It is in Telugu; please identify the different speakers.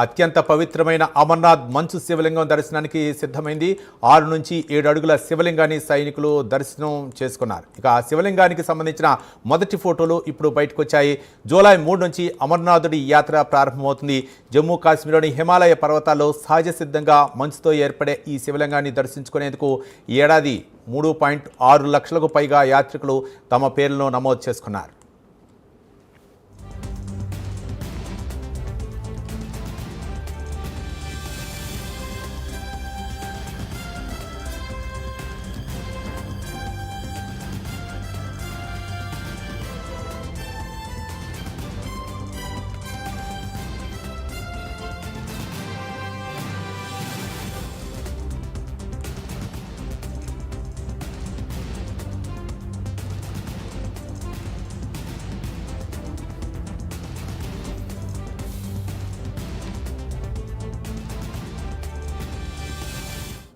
Speaker 1: అత్యంత పవిత్రమైన అమర్నాథ్ మంచు శివలింగం దర్శనానికి సిద్ధమైంది. 6 నుంచి 7 అడుగుల శివలింగాన్ని సైనికులు దర్శనం చేసుకున్నారు. ఇక ఆ శివలింగానికి సంబంధించిన మొదటి ఫోటోలు ఇప్పుడు బయటకు వచ్చాయి. జూలై 3 నుంచి అమర్నాథుడి యాత్ర ప్రారంభమవుతుంది. జమ్మూ కాశ్మీర్లోని హిమాలయ పర్వతాల్లో సహజ సిద్ధంగా మంచుతో ఏర్పడే ఈ శివలింగాన్ని దర్శించుకునేందుకు ఈ ఏడాది 3.6 లక్షలకు పైగా యాత్రికులు తమ పేర్లను నమోదు చేసుకున్నారు.